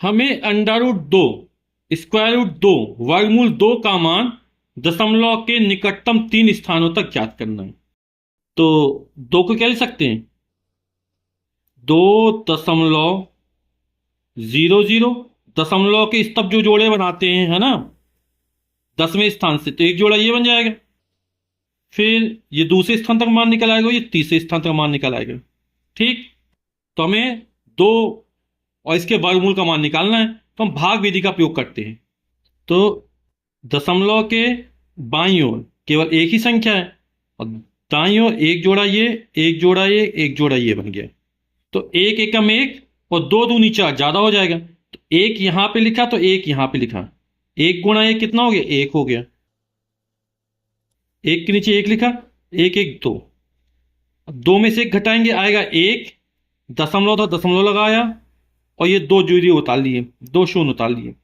हमें under root दो, square root दो, वर्गमूल दो का मान दशमलव के निकटतम तीन स्थानों तक ज्ञात करना है। तो दो को क्या लिख सकते हैं? 2.00, दशमलव के स्तंभ जो जोड़े बनाते हैं, है ना, 10वें स्थान से, तो एक जोड़ा ये बन जाएगा। फिर ये दूसरे स्थान तक मान निकल आएगा, ये तीसरे स्थान तक मान निकल आएगा। ठीक। तो हमें दो और इसके वर्गमूल का मान निकालना है, तो हम भाग विधि का प्रयोग करते हैं। तो दशमलव के बाईं ओर केवल एक ही संख्या है, और दाईं ओर एक जोड़ा ये, एक जोड़ा ये, एक जोड़ा ये बन गया। तो एक एकम एक और दो दूनी चार, ज्यादा हो जाएगा, तो एक यहां पे लिखा तो एक यहां पे लिखा। एक गुणा एक कितना हो गया? एक हो गया। एक के नीचे एक लिखा, एक एक दो। अब दो में से एक घटाएंगे, आएगा एक। दशमलव था, दशमलव लगाया, और ये दो जीरो उतार लिए, दो शून्य उतार लिए।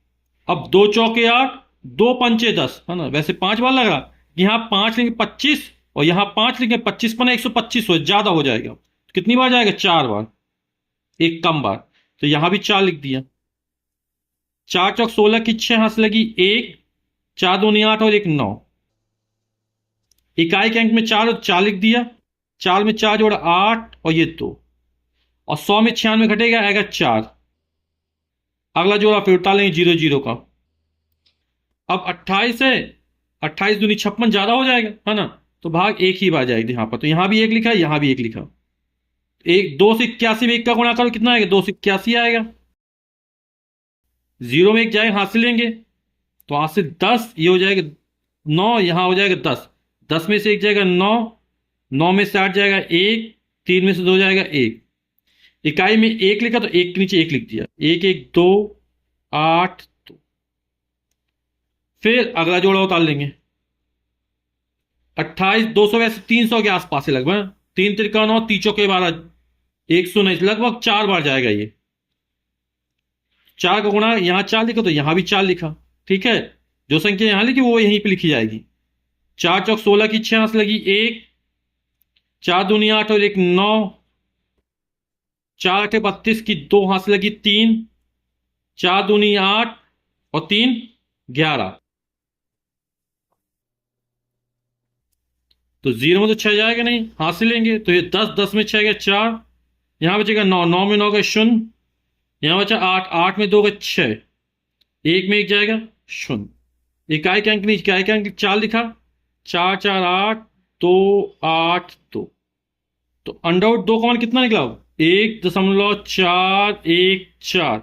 अब दो चौके आठ, दो पंचे दस, है ना, वैसे पांच बार लगा। यहाँ पांच लेंगे 25, और यहाँ पांच लेंगे 25 पना 125 हो, ज्यादा हो जाएगा। कितनी बार जाएगा? चार बार, एक कम बार। तो यहां भी चार लिख दिया। चार चौक 16 की छह हाथ लगी एक, चार दूनी आठ और एक नौ। इकाई के अंक में चार और चार लिख दिया। चार में चार जोड़ा आठ, और ये दो। और 100 में 96 घटेगा, आएगा चार। अगला जोड़ा फिर उतार लेंगे जीरो जीरो का। अब 28 है, 28 दूनी 56, ज्यादा हो जाएगा, है ना, तो भाग एक ही बार जाएगी यहां पर। तो यहां भी एक लिखा, यहां भी एक लिखा। एक 2 से 81 में एक का गुणा करो, कितना आएगा? 2 से 81 आएगा। जीरो में एक जाएगा, हाथ से लेंगे, तो हाथ से 10, ये हो जाएगा 9, यहां हो जाएगा 10। 10 में से एक जाएगा 9, 9 में से 8 जाएगा एक, 3 में से 2 जाएगा एक। इकाई में एक लिखा तो एक के नीचे एक लिख दिया, एक एक दो, आठ दो। फिर अगला जोड़ा उतार लेंगे। 28, 200 वैसे 300 के आसपास है लगभग। तीन तिरका नौ, तीचों के 12, 100 नहीं, लगभग चार बार जाएगा ये। चार का गुणा, यहां चार लिखा तो यहां भी चार लिखा। ठीक है, जो संख्या यहां लिखी वो यहीं पे लिखी जाएगी। चार चौक 16 की छह हाथ लगी एक, चार दूनी आठ और एक नौ, चार अठे 32 की दो हाथ लगी तीन, चार दूनी आठ और तीन 11। तो जीरो में तो छह जाएगा नहीं, हाथ से लेंगे, तो ये 10, 10 में छह गया चार, यहां बचेगा नौ, नौ में नौ गए शून्य, यहां बचा आठ, आठ में दो गए छह, एक में एक जाएगा शून्य। इकाई के अंक नहीं, इकाई के अंक चार लिखा। चार चार आठ, दो आठ दो। तो अंडर रूट दो का मान कितना निकला? 1.414।